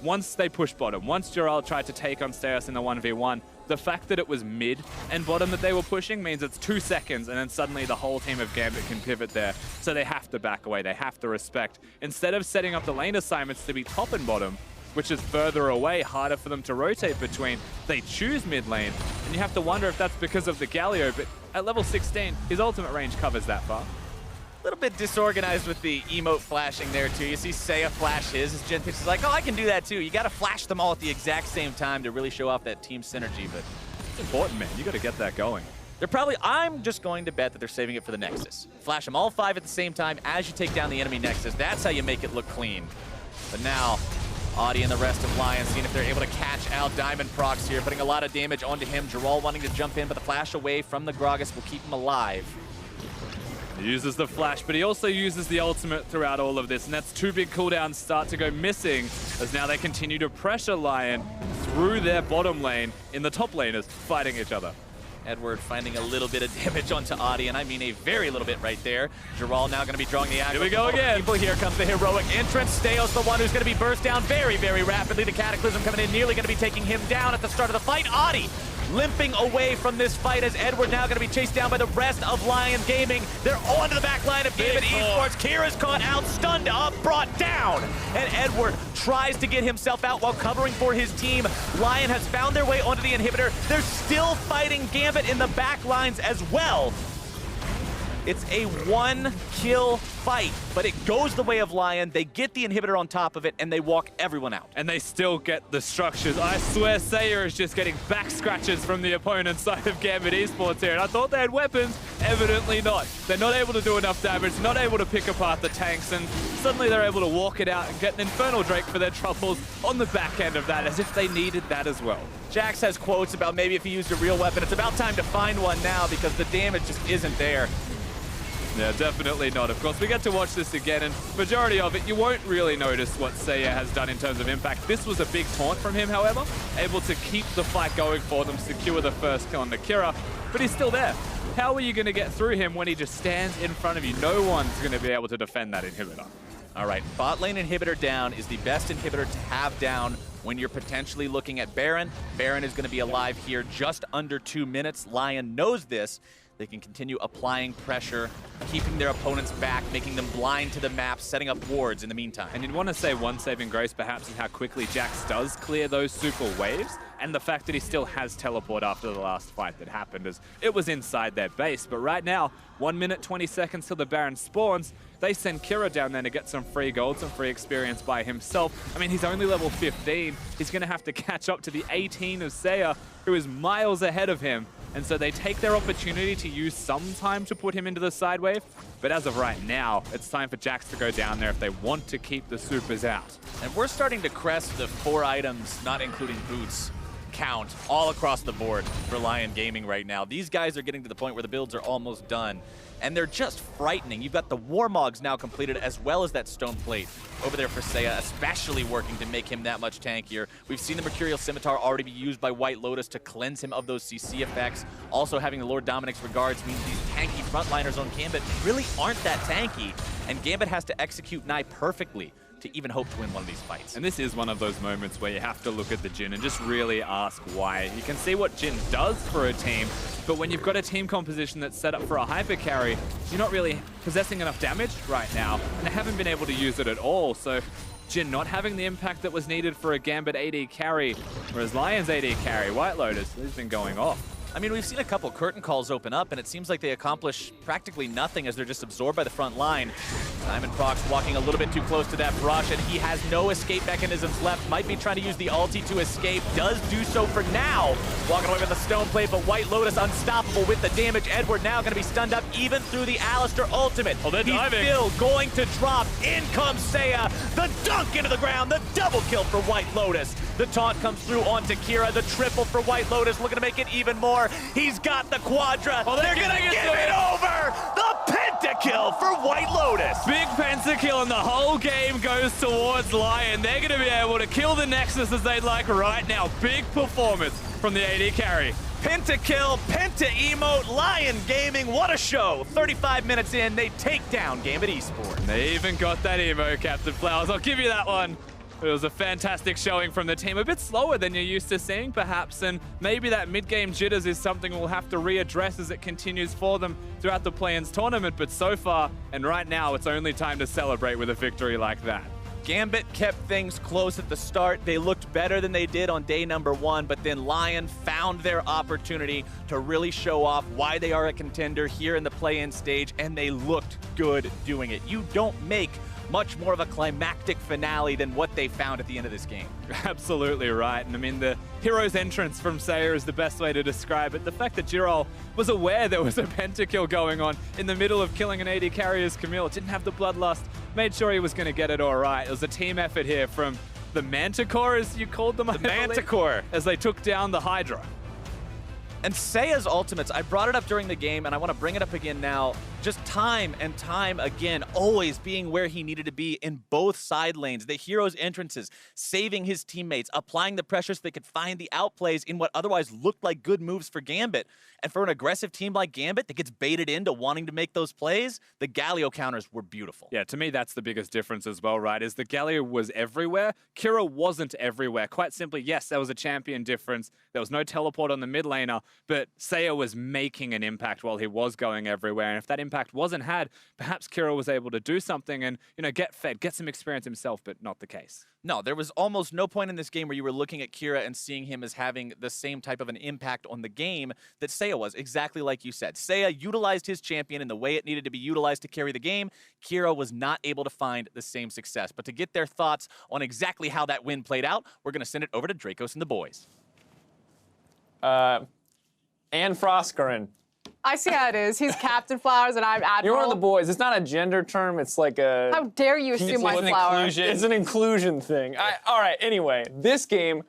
once they push bottom, once Dural tried to take on Steos in the 1v1, the fact that it was mid and bottom that they were pushing means it's 2 seconds, and then suddenly the whole team of Gambit can pivot there. So they have to back away, they have to respect. Instead of setting up the lane assignments to be top and bottom, which is further away, harder for them to rotate between, they choose mid lane, and you have to wonder if that's because of the Galio, but at level 16, his ultimate range covers that far. A little bit disorganized with the emote flashing there too. You see Seiya flash his, as Gentix is like, oh, I can do that too. You gotta flash them all at the exact same time to really show off that team synergy, but it's important, man. You gotta get that going. They're probably, I'm just going to bet that they're saving it for the Nexus. Flash them all 5 at the same time as you take down the enemy Nexus. That's how you make it look clean. But now, Audi and the rest of Lion seeing if they're able to catch out Diamond Prox here, putting a lot of damage onto him. Dural wanting to jump in, but the flash away from the Gragas will keep him alive. He uses the flash, but he also uses the ultimate throughout all of this, and that's 2 big cooldowns start to go missing as now they continue to pressure Lion through their bottom lane in the top laners fighting each other. Edward finding a little bit of damage onto Audi, and I mean a very little bit right there. Dural now going to be drawing the aggro. Here we go again. People. Here comes the heroic entrance. Steos, the one who's going to be burst down very, very rapidly. The Cataclysm coming in, nearly going to be taking him down at the start of the fight. Audi limping away from this fight as Edward now going to be chased down by the rest of Lion Gaming. They're onto the back line of Gambit Esports. Kira's caught out, stunned up, brought down. And Edward tries to get himself out while covering for his team. Lion has found their way onto the inhibitor. They're still fighting Gambit in the back lines as well. It's a one-kill fight, but it goes the way of Lion. They get the inhibitor on top of it, and they walk everyone out. And they still get the structures. I swear Seiya is just getting back scratches from the opponent's side of Gambit Esports here. And I thought they had weapons. Evidently not. They're not able to do enough damage, not able to pick apart the tanks, and suddenly they're able to walk it out and get an Infernal Drake for their troubles on the back end of that, as if they needed that as well. Jax has quotes about maybe if he used a real weapon. It's about time to find one now because the damage just isn't there. Yeah, definitely not. Of course, we get to watch this again, and majority of it, you won't really notice what Seiya has done in terms of impact. This was a big taunt from him, however, able to keep the fight going for them, secure the first kill on Nakira, but he's still there. How are you going to get through him when he just stands in front of you? No one's going to be able to defend that inhibitor. All right, bot lane inhibitor down is the best inhibitor to have down when you're potentially looking at Baron. Baron is going to be alive here just under 2 minutes. Lion knows this. They can continue applying pressure, keeping their opponents back, making them blind to the map, setting up wards in the meantime. And you'd want to say one saving grace perhaps is how quickly Jax does clear those super waves, and the fact that he still has teleport after the last fight that happened, as it was inside their base. But right now, 1 minute, 20 seconds till the Baron spawns. They send Kira down there to get some free gold, some free experience by himself. I mean, he's only level 15. He's going to have to catch up to the 18 of Seiya, who is miles ahead of him. And so they take their opportunity to use some time to put him into the side wave. But as of right now, it's time for Jax to go down there if they want to keep the supers out. And we're starting to crest the 4 items, not including boots, count all across the board for Lion Gaming right now. These guys are getting to the point where the builds are almost done. And they're just frightening. You've got the Warmogs now completed, as well as that Stone Plate over there for Seiya, especially working to make him that much tankier. We've seen the Mercurial Scimitar already be used by White Lotus to cleanse him of those CC effects. Also having the Lord Dominik's Regards means these tanky frontliners on Gambit really aren't that tanky. And Gambit has to execute Nai perfectly to even hope to win one of these fights. And this is one of those moments where you have to look at the Jhin and just really ask why. You can see what Jhin does for a team, but when you've got a team composition that's set up for a hyper carry, you're not really possessing enough damage right now, and they haven't been able to use it at all. So Jhin not having the impact that was needed for a Gambit AD carry, whereas Lion's AD carry, White Lotus, has been going off. I mean, we've seen a couple curtain calls open up, and it seems like they accomplish practically nothing as they're just absorbed by the front line. Diamondprox walking a little bit too close to that brush, and he has no escape mechanisms left. Might be trying to use the ulti to escape. Does do so for now. Walking away with the Stone Plate, but White Lotus unstoppable with the damage. Edward now going to be stunned up even through the Alistar ultimate. Oh, they're diving. He's still going to drop. In comes Seiya. The dunk into the ground. The double kill for White Lotus. The taunt comes through onto Kira. The triple for White Lotus, looking to make it even more. He's got the Quadra. Oh, they're going to give it over. The pentakill for White Lotus. Big pentakill, and the whole game goes towards Lion. They're going to be able to kill the Nexus as they'd like right now. Big performance from the AD carry. Pentakill, Penta-emote, Lion Gaming, what a show. 35 minutes in, they take down Gambit Esports. They even got that emo, Captain Flowers. I'll give you that one. It was a fantastic showing from the team. A bit slower than you're used to seeing, perhaps, and maybe that mid-game jitters is something we'll have to readdress as it continues for them throughout the play-ins tournament. But so far, and right now, it's only time to celebrate with a victory like that. Gambit kept things close at the start. They looked better than they did on day number 1, but then Lion found their opportunity to really show off why they are a contender here in the play-in stage, and they looked good doing it. You don't make much more of a climactic finale than what they found at the end of this game. Absolutely right. And I mean, the hero's entrance from Seiya is the best way to describe it. The fact that Girol was aware there was a pentakill going on in the middle of killing an AD carry as Camille, didn't have the bloodlust, made sure he was going to get it all right. It was a team effort here from the Manticore, as you called them. The Manticore. As they took down the Hydra. And Seiya's ultimates, I brought it up during the game, and I want to bring it up again now. Just time and time again, always being where he needed to be in both side lanes. The hero's entrances, saving his teammates, applying the pressure so they could find the outplays in what otherwise looked like good moves for Gambit. And for an aggressive team like Gambit that gets baited into wanting to make those plays, the Galio counters were beautiful. Yeah, to me, that's the biggest difference as well, right? Is the Galio was everywhere. Kira wasn't everywhere. Quite simply, yes, there was a champion difference. There was no teleport on the mid laner, but Seiya was making an impact while he was going everywhere. And if that impact wasn't had, perhaps Kira was able to do something and, get fed, get some experience himself, but not the case. No, there was almost no point in this game where you were looking at Kira and seeing him as having the same type of an impact on the game that Seiya was, exactly like you said. Seiya utilized his champion in the way it needed to be utilized to carry the game. Kira was not able to find the same success. But to get their thoughts on exactly how that win played out, we're going to send it over to Dracos and the boys. Anne Froskarin. I see how it is. He's Captain Flowers and I'm Admiral. You're one of the boys. It's not a gender term. It's like a... How dare you assume my flower? It's an inclusion thing. All right, anyway, this game,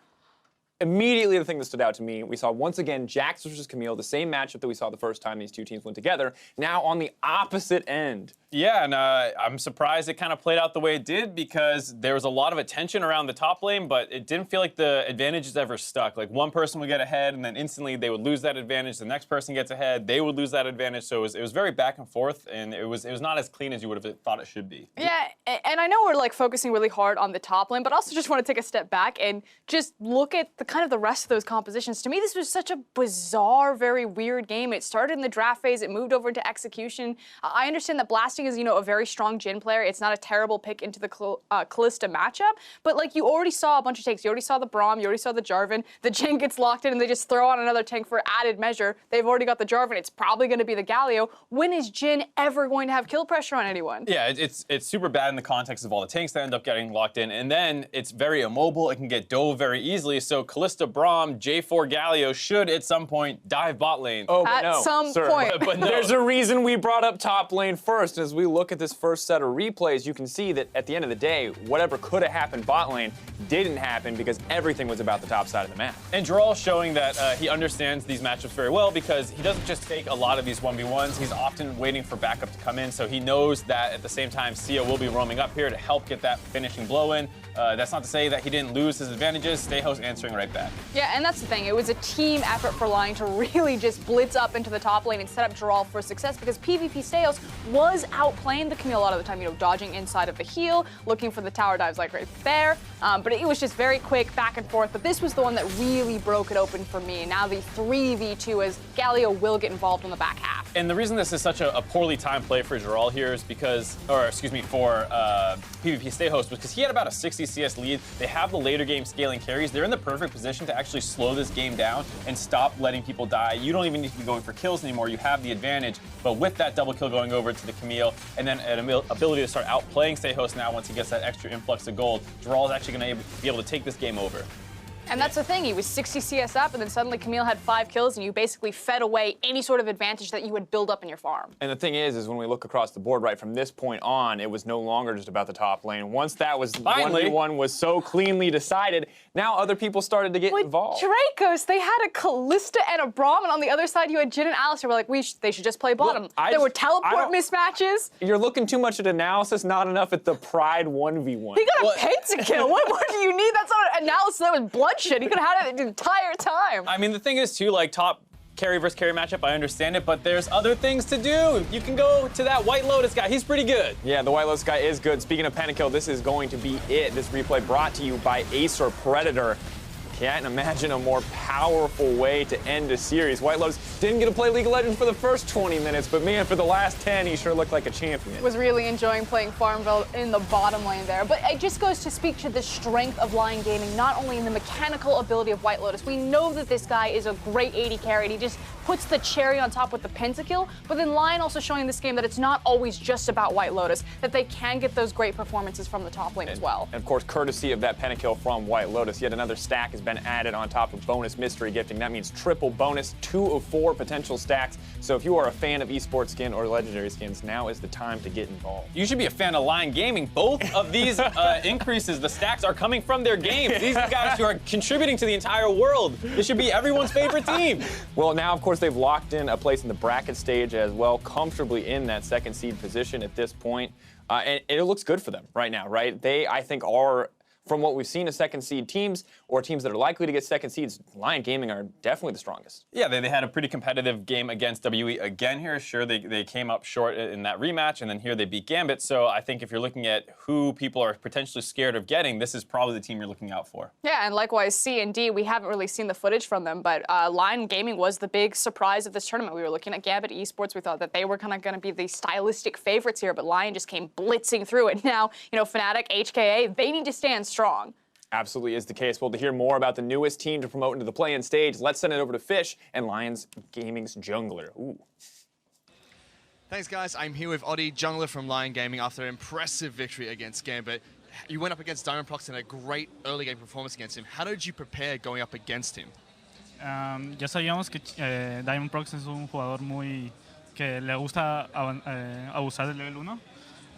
immediately the thing that stood out to me, we saw once again Jax versus Camille, the same matchup that we saw the first time these two teams went together, now on the opposite end. Yeah, and I'm surprised it kind of played out the way it did because there was a lot of attention around the top lane, but it didn't feel like the advantages ever stuck. Like one person would get ahead, and then instantly they would lose that advantage. The next person gets ahead, they would lose that advantage. So it was very back and forth, and it was not as clean as you would have thought it should be. Yeah, and I know we're like focusing really hard on the top lane, but also just want to take a step back and just look at the kind of the rest of those compositions. To me, this was such a bizarre, very weird game. It started in the draft phase, it moved over into execution. I understand that Blasting is, a very strong Jhin player. It's not a terrible pick into the Kalista matchup, but like you already saw a bunch of takes. You already saw the Braum, you already saw the Jarvan. The Jhin gets locked in and they just throw on another tank for added measure. They've already got the Jarvan. It's probably going to be the Galio. When is Jhin ever going to have kill pressure on anyone? Yeah, it's super bad in the context of all the tanks that end up getting locked in, and then it's very immobile. It can get dove very easily, so Kalista, Braum, J4 Galio should at some point dive bot lane. Oh, but At some point. But no. There's a reason we brought up top lane first. As we look at this first set of replays, you can see that at the end of the day, whatever could have happened bot lane didn't happen because everything was about the top side of the map. And Droll showing that he understands these matchups very well because he doesn't just take a lot of these 1v1s. He's often waiting for backup to come in, so he knows that at the same time, Sia will be roaming up here to help get that finishing blow in. That's not to say that he didn't lose his advantages. Stayhost answering right back. Yeah, and that's the thing. It was a team effort for Lion to really just blitz up into the top lane and set up Droll for success because PvP Stayhost was outplaying the Camille a lot of the time, dodging inside of the heel, looking for the tower dives like right there. But it was just very quick, back and forth. But this was the one that really broke it open for me. Now the 3v2 as Galio will get involved in the back half. And the reason this is such a poorly timed play for Droll here is because, for PvP Stayhost, because he had about a 60 CS lead. They have the later game scaling carries. They're in the perfect position to actually slow this game down and stop letting people die. You don't even need to be going for kills anymore. You have the advantage. But with that double kill going over to the Camille, and then an ability to start outplaying Stayhost now once he gets that extra influx of gold, Droll is actually going to be able to take this game over. And that's the thing, he was 60 CS up, and then suddenly Camille had 5 kills, and you basically fed away any sort of advantage that you would build up in your farm. And the thing is when we look across the board, right, from this point on, it was no longer just about the top lane. Once that was 1v1 was so cleanly decided, now other people started to get involved. Dracos, they had a Kalista and a Braum, and on the other side you had Jhin and Alistar. We're like, they should just play bottom. Look, there were teleport mismatches. You're looking too much at analysis, not enough at the Pride 1v1. He got a pentakill. What do you need? That's not analysis, that was bloodshed. He could have had it the entire time. I mean, the thing is, too, like, top carry versus carry matchup, I understand it, but there's other things to do. You can go to that White Lotus guy. He's pretty good. Yeah, the White Lotus guy is good. Speaking of pentakill, this is going to be it. This replay brought to you by Acer Predator. Can't imagine a more powerful way to end a series. White Lotus didn't get to play League of Legends for the first 20 minutes, but man, for the last 10, he sure looked like a champion. Was really enjoying playing Farmville in the bottom lane there. But it just goes to speak to the strength of Lion Gaming, not only in the mechanical ability of White Lotus. We know that this guy is a great AD carry, and he just puts the cherry on top with the pentakill. But then Lion also showing this game that it's not always just about White Lotus, that they can get those great performances from the top lane as well. And of course, courtesy of that pentakill from White Lotus, yet another stack has been added on top of bonus mystery gifting. That means triple bonus, 2 of 4 potential stacks. So if you are a fan of esports skin or legendary skins, now is the time to get involved. You should be a fan of Lion Gaming. Both of these increases, the stacks, are coming from their games. These are guys who are contributing to the entire world. This should be everyone's favorite team. Well, now, of course, they've locked in a place in the bracket stage as well, comfortably in that second seed position at this point. And it looks good for them right now, right? They, I think, are from what we've seen of second seed teams or teams that are likely to get second seeds, Lion Gaming are definitely the strongest. Yeah, they had a pretty competitive game against WE again here. Sure, they came up short in that rematch, and then here they beat Gambit. So I think if you're looking at who people are potentially scared of getting, this is probably the team you're looking out for. Yeah, and likewise, C&D, we haven't really seen the footage from them, but Lion Gaming was the big surprise of this tournament. We were looking at Gambit Esports. We thought that they were kind of going to be the stylistic favorites here, but Lion just came blitzing through it. Now, Fnatic, HKA, they need to stand strong. Absolutely is the case. Well, to hear more about the newest team to promote into the play-in stage, let's send it over to Fish and Lions Gaming's jungler. Ooh. Thanks, guys. I'm here with Oddie, jungler from Lion Gaming, after an impressive victory against Gambit. You went up against Diamondprox in a great early game performance against him. How did you prepare going up against him? Ya sabíamos que Diamondprox es un jugador que le gusta abusar del level 1.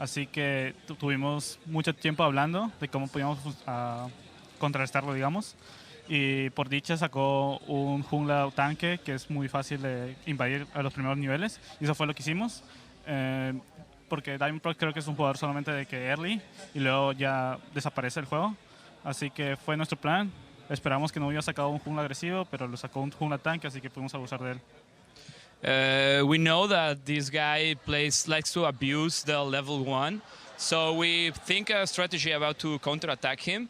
Así que tuvimos mucho tiempo hablando de cómo podíamos contrarrestarlo, digamos. Y por dicha sacó un jungla tanque que es muy fácil de invadir a los primeros niveles. Y eso fue lo que hicimos. Porque Diamondprox creo que es un jugador solamente de que early y luego ya desaparece el juego. Así que fue nuestro plan. Esperamos que no hubiera sacado un jungla agresivo, pero lo sacó un jungla tanque, así que pudimos abusar de él. We know that this guy likes to abuse the level 1, so we think a strategy about to counterattack him.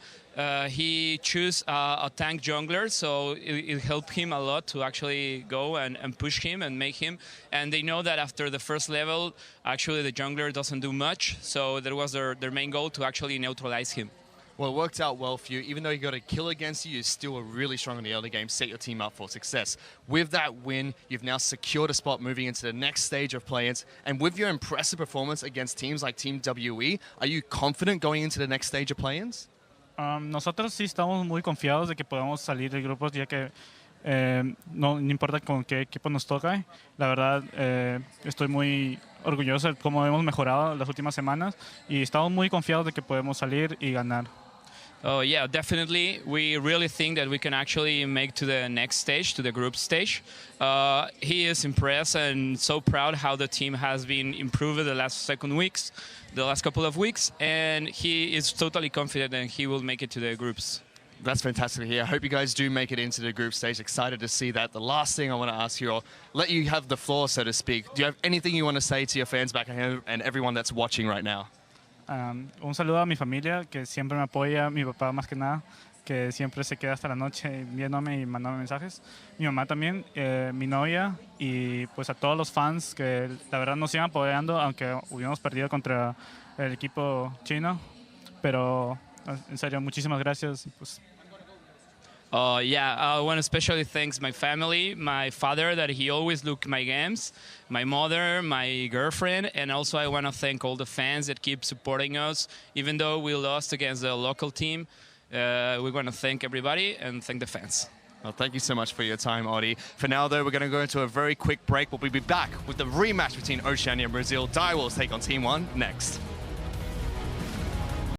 He chose a tank jungler, so it helped him a lot to actually go and push him and make him. And they know that after the first level, actually the jungler doesn't do much, so that was their main goal, to actually neutralize him. Well, it worked out well for you. Even though you got a kill against you, you still were really strong in the early game, set your team up for success. With that win, you've now secured a spot moving into the next stage of play-ins. And with your impressive performance against teams like Team WE, are you confident going into the next stage of play-ins? Nosotros sí estamos muy confiados de que podemos salir del grupo, ya que no importa con qué equipo nos toca. La verdad, estoy muy orgulloso de cómo hemos mejorado las últimas semanas y estamos muy confiados de que podemos salir y ganar. Oh yeah, definitely. We really think that we can actually make to the next stage, to the group stage. He is impressed and so proud how the team has been improved the last couple of weeks, and he is totally confident that he will make it to the groups. That's fantastic to hear. I hope you guys do make it into the group stage. Excited to see that. The last thing I want to ask you, or let you have the floor, so to speak. Do you have anything you want to say to your fans back home and everyone that's watching right now? Un saludo a mi familia, que siempre me apoya, mi papá más que nada, que siempre se queda hasta la noche viéndome y mandándome mensajes. Mi mamá también, mi novia y pues a todos los fans que la verdad nos siguen apoyando, aunque hubiéramos perdido contra el equipo chino. Pero en serio, muchísimas gracias. Pues. I want to especially thank my family, my father that he always looked my games, my mother, my girlfriend, and also I want to thank all the fans that keep supporting us. Even though we lost against the local team, we want to thank everybody and thank the fans. Well, thank you so much for your time, Oddie. For now, though, we're going to go into a very quick break. We'll be back with the rematch between Oceania and Brazil. Direwolves take on Team 1 next.